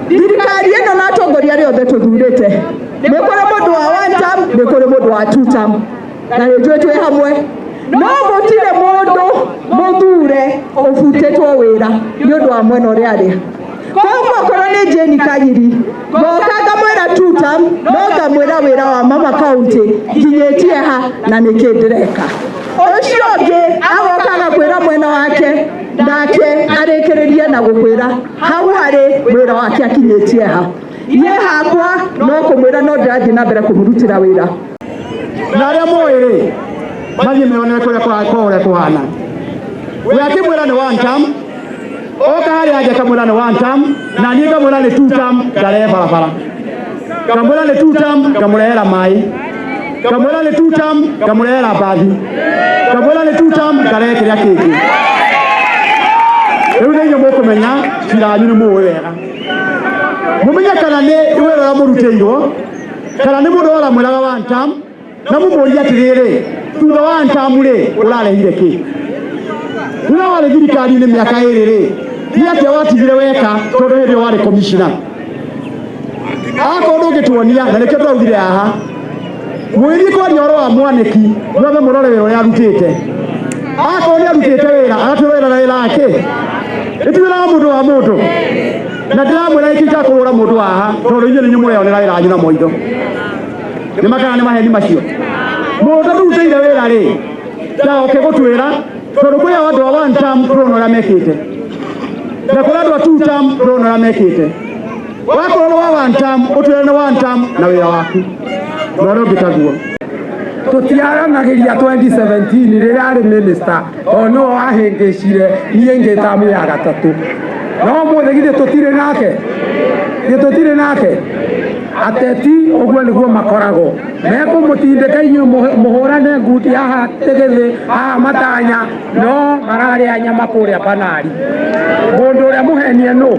thirikari ĩno na atongoria arĩa othe tũthurĩte nĩ kũrĩ mũndũ wa one term nĩ kũrĩ mũndũ wa two term na nĩnjũĩ twĩ hamwe no gũtirĩ mũndũ mũthure ũbutĩtwo wĩra nĩ ũndũ wa mwena ũrĩa arĩ koguo korwo nĩ Jane Kanyiri ngoka ngamwĩra two term no ngamwĩra wĩra wa mama county nginyĩtie ha na nĩkĩ ndĩreka ũcio ũngĩ agoka agakwĩra mwena wake nake arĩkĩrĩrie na gũkwĩra hau harĩ wĩra wake akinyĩtie ha niĩ hakwa no kũmwĩra no ndĩrathiĩ na mbere kũmũrutĩra wĩra na arĩa mũĩ mathiĩ mĩonere kũrĩa kũhana we akĩmwĩra nĩ one term oka harĩa aje kamwĩra nĩ one term na niĩ ngamwĩra nĩ two term ngarehe barabara ngamwĩra nĩ two term ngamũrehera maĩ ngamwĩra nĩ two term ngamũrehera mbathi ngamwĩra nĩ two term ngarehe kĩrĩa kĩngĩ rĩu nĩ inyuĩ mũkũmenya ciranyu nĩ mũĩ wega mũmenye kana nĩ wĩra ũrĩa mũrutĩirwo kana nĩ mũndũ ũramwĩraga one term na mũmũria atĩrĩrĩ thutha wa one term rĩ ũrarehire kĩ rĩrĩa warĩ thirikari-inĩ mĩaka ĩrĩ rĩ nĩ atĩa watigire weka tondũ hĩndĩ ĩyo warĩ komicina akorwo ndũngĩtuonia na nĩkĩo twaugire haha mwĩri kwaria ũhoro wa Mwanĩki mwambe mũrore wĩra ũrĩa arutĩte akorwo nĩ arutĩte wĩra agatwĩra wĩra na wĩra wake ĩtiwĩra wa mũndũ wa mũndũ na ndĩramwĩra gĩkĩ gĩa kũhũra mũndũ haha tondũ inyuĩ nĩ mũreyonera wĩra wanyu na moitho nĩ makana nĩ maheni macio mũndũ ndũrutĩire wĩra rĩ ndaoke gũtwĩra tondũ kwĩ andũ a one term tũrona ũrĩa mekĩte na kũrĩ andũ a two term tũrona ũrĩa mekĩte wakorwo nĩ wa one term ũtwĩre nĩ one term na wĩra waku na ũrĩa ũngĩ taguo tũtiaranagĩria 2017 rĩrĩa arĩ minister o nĩwe wahĩngĩcire niĩ ngĩ tamu ya gatatũ no mũthĩ githĩ tũtirĩ nake ateti ũguo nĩguo makoragwo mekũmũtindĩka inyuĩ mũhũrane ngundi haha tĩgĩthĩ haha matanya no mararĩa nyama kũrĩa Banari mũndũ ũrĩa mũhenie nũ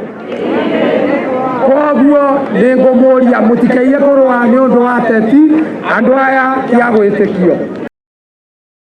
koguo nĩ ngũmũria mũtikeire kũrũa nĩ ũndũ wa ateti andũ aya tia gwĩtĩkio